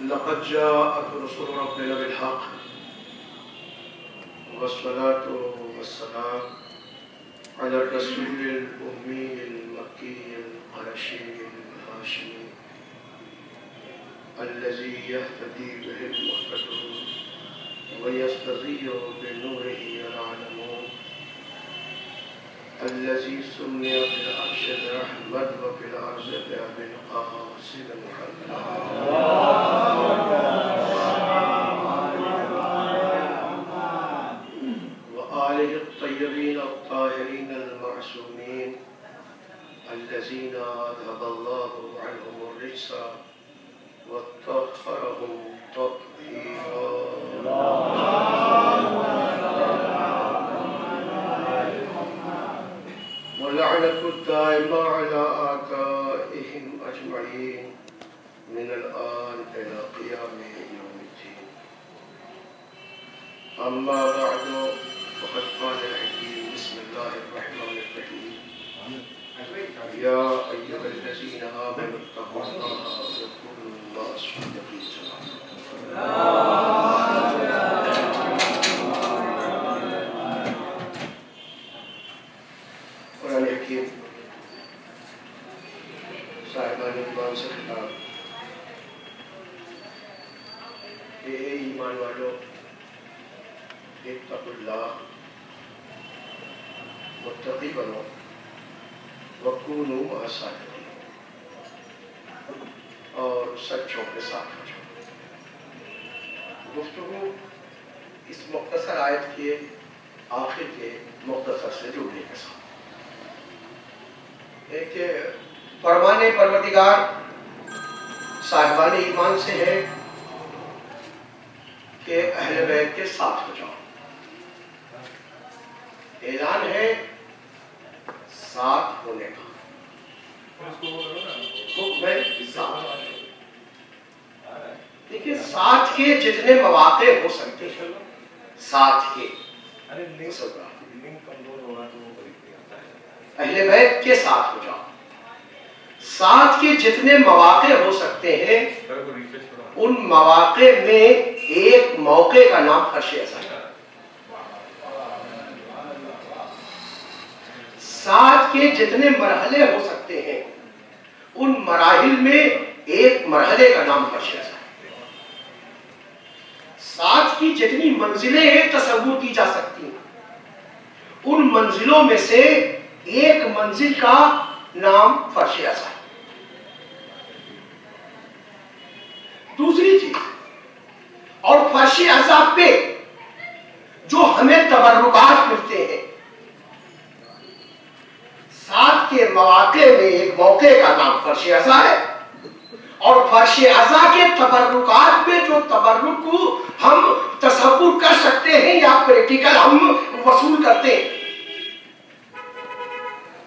लक़द जाअत रसूल रब्बिना बिल हक़ वस्सलातु वस्सलाम अला रसूलिल उम्मील मक्कील क़ुरैशिल हाशिमी अल्लज़ी यहतदी बिहिल मुहतदून व यस्तज़ीउ बिनूरिही अल-आलमून अल्लज़ी सुम्मिया बिल अर्शिर रहमत व बिल अर्ज़ि बिल क़ासिद आलिहि तय्यबीन अत्ताहिरीन अल-मासूमीन अल्लज़ीना अज़हबल्लाहु अन्हुमुर रिज्स वत्तहहरहुम तत्हीरा। वलअनतु दाइमा अला आकाइहिम अजमईन मिनल आन इला क़ियामि यौमिद्दीन। अम्मा बअदु फ़क़द क़ालल हकीम बिस्मिल्लाहिर्रहमानिर्रहीम या अय्युहल्लज़ीना आमनुत्तक़ुल्लाहा व कूनू मअस-सादिक़ीन। कुरान हकीम साहिबान ईमान से खिताब। ये ईमान वालों, इत्तक़ुल्लाह, मुत्तक़ी बनो, वकूनू मअस-सादिक़ीन, और सच्चों के साथ हो जाओ। गुफ्तगू इस मुख्तसर आयत के आखिर के मुख्तसर से जुड़ने के साथ एक फरमाने परवरदिगार साहिबान ईमान से है कि अहले बैत के साथ हो जाओ। ऐलान है साथ होने का। देखिए, साथ के जितने मौके हो सकते हैं, साथ के अहले बैत के साथ हो जाओ। साथ के जितने मौके हो सकते हैं, उन मौके में एक मौके का नाम फर्श अज़ा है। साथ के जितने मरहले हो सकते हैं, उन मराहिल में एक मरहले का नाम फर्श अज़ा है। साथ की जितनी मंजिलें तसव्वुर की जा सकती हैं, उन मंजिलों में से एक मंजिल का नाम फर्श अज़ा है। दूसरी चीज, और फर्श अज़ा पे जो हमें तबर्रुकात मिलते हैं, साथ के मौके में एक मौके का नाम फर्श अज़ा है, और फर्श अज़ा के तबर्रुकात में जो तबर्रुक हम तसव्वुर कर सकते हैं या प्रैक्टिकल हम वसूल करते हैं,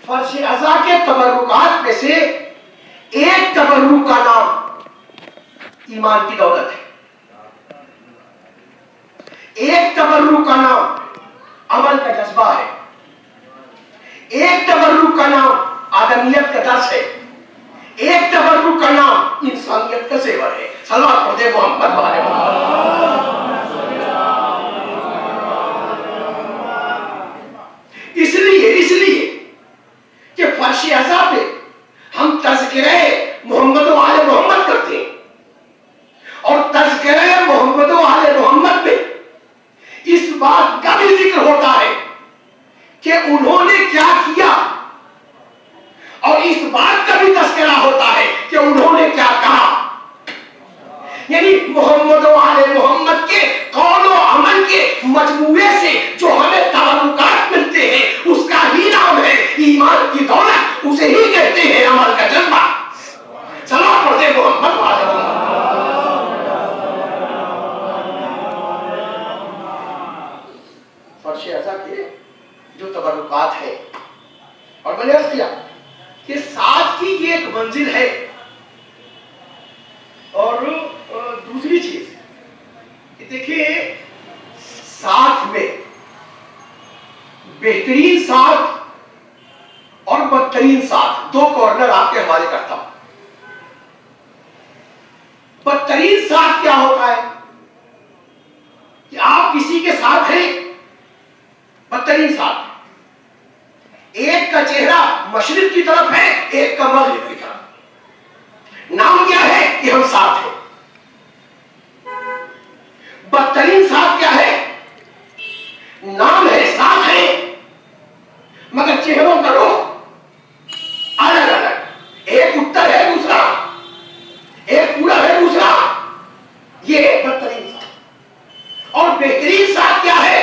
फर्श अज़ा के तबर्रुकात में से एक तबर्रुक का नाम ईमान की दौलत है, एक तबर्रुक का नाम अमल का जज्बा है, एक तबर्रुक का नाम आदमियत का दर्स है, एक तबर्रुक का नाम इंसानियत का ज़ेवर है। सल्लल्लाहु अलैहि मोहम्मद वाले इसलिए कि फर्श अज़ा पे हम तज़किरे मोहम्मद वाले मोहम्मद करते हैं, और तज़किरे मोहम्मद वाले मोहम्मद पे इस बात का भी जिक्र होता है कि उन्होंने क्या किया, और इस बात का भी तज़किरा होता है कि उन्होंने क्या कहा। यानी मोहम्मद वाले मोहम्मद के कौल और अमल के मजमूए से जो हमें तबर्रुकात मिलते हैं, उसका ही नाम है ईमान की दौलत। उसे ही कहते हैं अमल का जज्बा। सलाम पढ़ते मोहम्मद वाले फर्श अज़ा के जो तबर्रुकात है। और मैंने अर्ज़ किया कि साथ की ये एक मंजिल है, और दूसरी चीज देखिए, साथ में बेहतरीन साथ बदतरीन साथ, दो कॉर्नर आपके हवाले करता हूं। बदतरीन साथ क्या होता है कि आप किसी के साथ हैं, बदतरीन साथ, एक का चेहरा मशरिक की तरफ है, एक का मगरिब की तरफ। नाम क्या है कि हम साथ हैं। बदतरीन साथ क्या है? नाम है साथ है, मगर चेहरों का रुख अलग अलग, एक उत्तर है दूसरा, एक पूरा है दूसरा। ये बदतरीन साथ। और बेहतरीन साथ क्या है?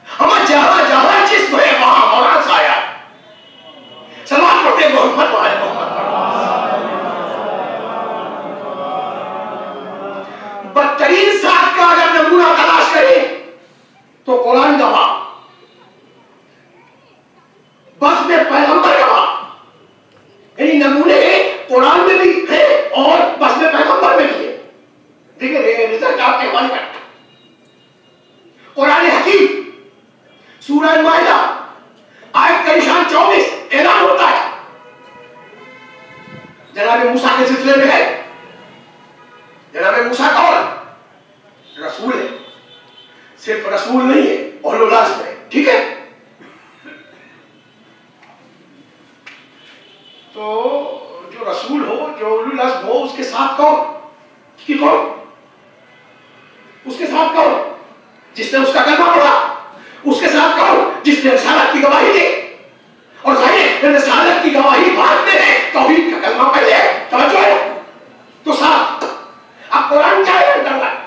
हम जहां जहां जिस्म है वहां मौलाना साया। सलाम पढ़ते मोहम्मद वाले मोहम्मद। बदतरीन साथ का अगर नमूना तलाश करें तो कुरान गवाह, बस में पैगंबर गवाह। यानी नमूने कुरान में भी है और बस में पैगंबर में भी है। देखिए रिजल्ट आपके हवाले का। कुरान हकीम सूरह माइदा आयत का निशान 24 ऐलान होता है, जनाब मूसा के सिलसिले में है। जनाब मूसा कौन? रसूल है, सिर्फ रसूल नहीं है, उलुल अज़्म है, ठीक है। तो जो रसूल हो, जो उलुल अज़्म हो, उसके साथ कौन? कि कौन? उसके साथ कौन? जिसने उसका कलमा पढ़ा। उसके साथ कौन? जिसने रिसालत की गवाही दी। और जाहिर रिसालत की गवाही बाद में है, तौहीद का कलमा पहले है। समझो है? तो साथ। अब कुरान क्या है कर रहा है?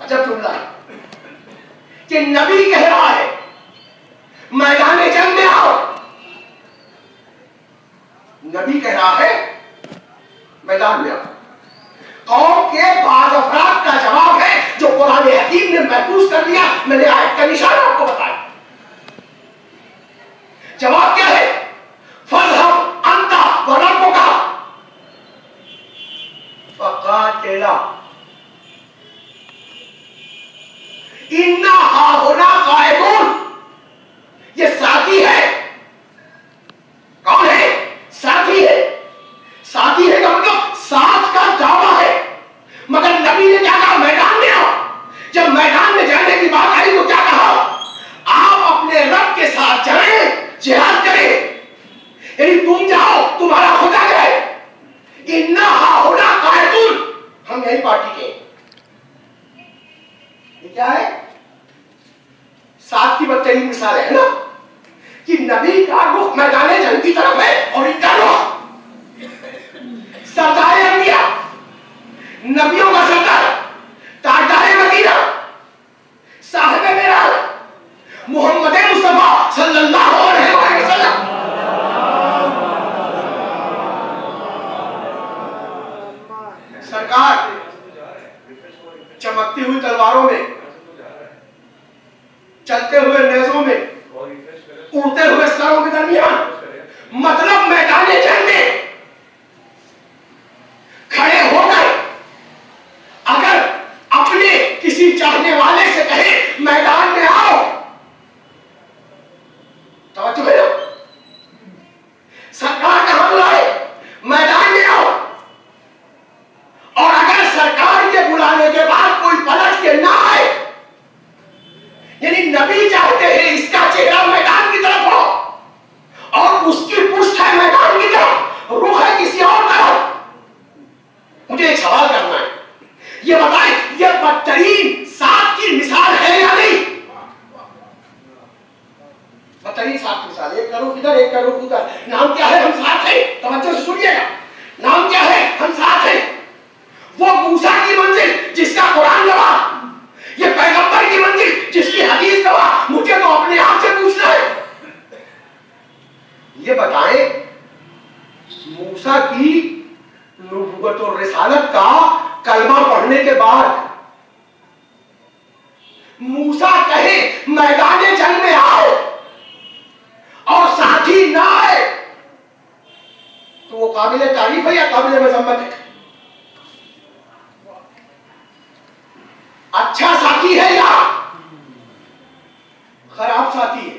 अजब जुमला है कि नबी कह रहा है मैदान जंग में आओ। नबी कह रहा है मैदान में आओ। कौम के बाद अफराद का जवाब है जो कुरान हकीम ने महफूज कर लिया। मैंने आयत का निशान आपको बताया। जवाब क्या है? फज़हब अंता व रब्बुका फक़ातिला इन्ना हाहुना कायदून। ये साथी है। कौन है? साथी है। साथी है का मतलब साथ का दावा है। मगर नबी ने क्या कहा? मैदान में आओ। जब मैदान में जाने की बात आई तो क्या कहा? आप अपने रब के साथ जाएं, जिहाद करें। यानी तुम जाओ, तुम्हारा खुदा जाए। इन्ना हाहुना कायदून। हम यही पार्टी के। ये क्या है? साथ की बदतरीन मिसाल है ना कि नबी का रुख मैदान जंग की तरफ है और इनका रुख सरदार अंबिया, नबियों का सरदार, ताजदार मदीना, साहिब मेराज मोहम्मद मुस्तफा सल्लल्लाहु अलैहि वसल्लम। सरकार चमकती हुई तलवारों में, चलते हुए नेज़ों में, उड़ते हुए सरों के दरमियान, मतलब मैदान जंग में खड़े होकर अगर अपने किसी चाहने वाले से कहे मैदान में आओ, तो है ना? सरकार कहां बुलाए? मैदान में आओ। और अगर सरकार के बुलाने के बाद कोई पलट के ना आए, यानी नबी चाहते हैं इसका चेहरा मैदान की तरफ हो और उसकी पुष्ट है मैदान की तरफ, रुख है किसी और तरफ। मुझे एक सवाल करना है, ये बताएं ये बदतरीन साथ की मिसाल है या नहीं? बदतरीन साथ की मिसाल, एक करो इधर एक करो उधर। नाम क्या है? हम साथ हैं। तवज्जो से सुनिएगा। नाम क्या है? हम साथ हैं। वो मूसा की मंजिल जिसका कुरान गवाह, ये पैगंबर की मंजिल जिसकी हदीस गवाह। मुझे तो अपने आप से पूछना है, ये बताएं मूसा की नबूवत और रिसालत का कलमा पढ़ने के बाद मूसा कहे मैदान जंग में आओ और साथी ना आए, तो वो काबिल तारीफ है या काबिल मजम्मत है? अच्छा साथी है या खराब साथी है?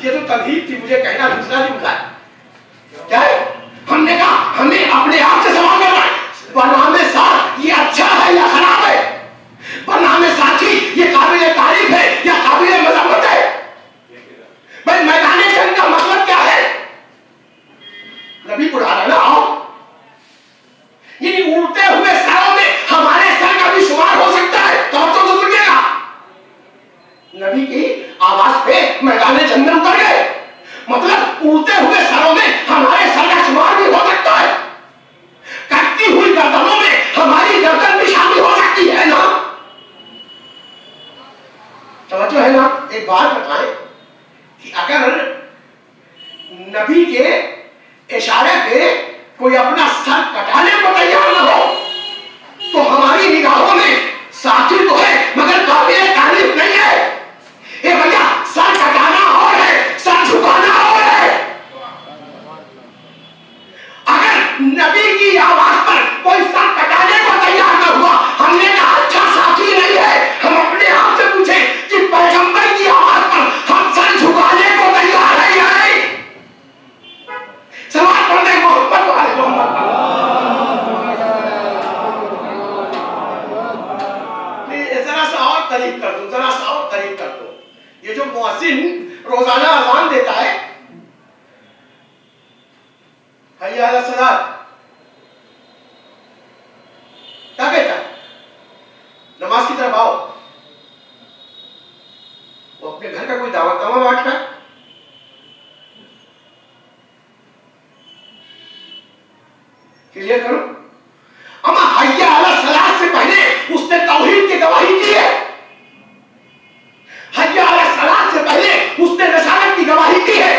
ये तो तकलीफ थी, मुझे कहना दूसरा दिन का क्या है। हमने कहा हमें अपने आप से सवाल करना है, बनामे साथ ये अच्छा है या खराब है, बनामे साथी ये काबिल तारीफ है या काबिल मजम्मत है। भाई मैदान जंग का मतलब क्या है? नबी बुला रहा ना, आओ। यानी उड़ते हुए सरों में हमारे सर का भी शुमार हो सकता है, तो सुनिएगा। नबी की आवाज पे मैदान जंग में उतर गए, मतलब उड़ते हुए सरों में हमारे सर का शुमार भी हो सकता है, कटती हुई गर्दनों में हमारी गर्दन भी शामिल हो सकती है ना। समझो है ना। एक बात बताएं कि अगर नबी के इशारे पे कोई अपना सर कटाने को तैयार न हो तो हमारी निगाहों में साथी तो है मगर काबिल तारीफ नहीं है। ये भैया सर कटाना और है, सर झुकाना और है। अगर नबी की आवाज पर कोई सर कटाने को तैयार न हुआ, हमने कहा अच्छा साथी नहीं है। हम अपने आप से पूछे कि पैगंबर की आवाज पर हम सर झुकाने को तैयार है या नहीं? सवाल पढ़ने मोहम्मद वाले मोहम्मद जरा सा और तारीफ कर दो, जरा सा और तारीफ कर दो। ये जो मुअज्जिन रोजाना अजान देता है, हय्या अला सलात, क्या कहता है? नमाज की तरफ आओ। वो अपने घर का कोई दावत नामा बांट रहा है। क्लियर करो। अमा हय्या अला सलात से पहले उसने तौहीद की गवाही दी है। हय्या अला सलात से पहले उसने रिसालत की गवाही दी है।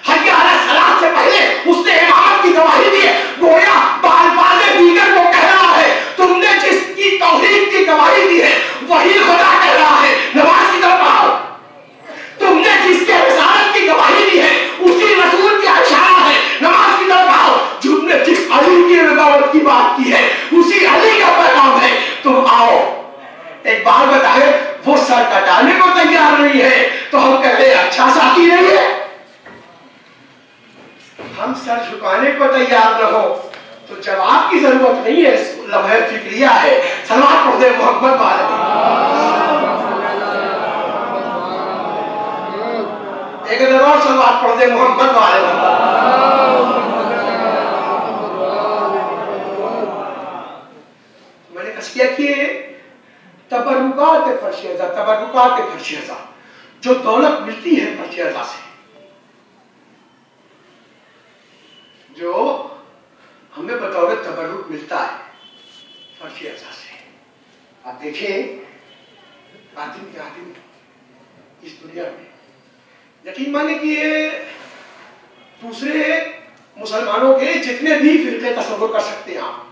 हय्या अला सलात से पहले उसने इमामत की गवाही दी है। गोया बाल-बाल दीगर को कह रहा है तुमने जिसकी तौहीद की गवाही दी है वही खुदा कह रहा है, नमाज की तरफ आओ। तुमने जिसके रिसालत की गवाही दी है उसी रसूल का इशारा है, नमाज की तरफ आओ। तुमने जिस अली की रिदावत की बात की है उसी अली का पैगाम है, तुम आओ। एक बार बताए वो सर कटाने को तैयार नहीं है तो हम कह रहे अच्छा साथी नहीं है। हम सर झुकाने को तैयार न हो तो जवाब की जरूरत नहीं है, लम्हे फिक्रिया है। सलात पढ़ दे मोहम्मद वाले। एक और सलात पढ़ दे मोहम्मद वाले। मैंने कसिया किए तबरुकात फर्शियजा, तबरुकात फर्शियजा, जो दौलत मिलती है फर्शियजा से, जो हमें बतौर तबरुक मिलता है फर्शियजा से। आप देखिए आदमी के आदमी इस दुनिया में यकीन माने कि ये दूसरे मुसलमानों के जितने भी फिरके तस्वुर कर सकते हैं आप,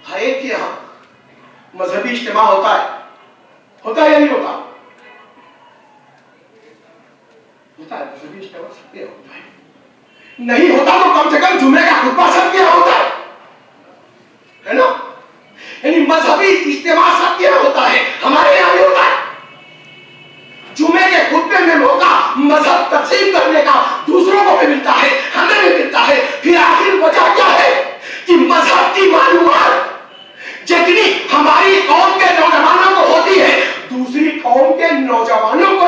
हर एक के यहाँ मजहबी इज्तिमा होता है या नहीं होता? होता है, मजहबी इज्तिमा सबके होता है। नहीं होता तो कम से कम जुमे का खुतबा सबके यहाँ होता है ना? यानी मजहबी इज्तिमा सबके यहाँ होता है, हमारे यहाँ भी होता है। जुमे के खुतबे में मौका मजहब तकसीम करने का दूसरों को भी मिलता है, हमें भी मिलता है। फिर आखिर वजह क्या है कि मजहब की मालूमात जितनी हमारी कौम के नौजवानों को होती है दूसरी कौम के नौजवानों को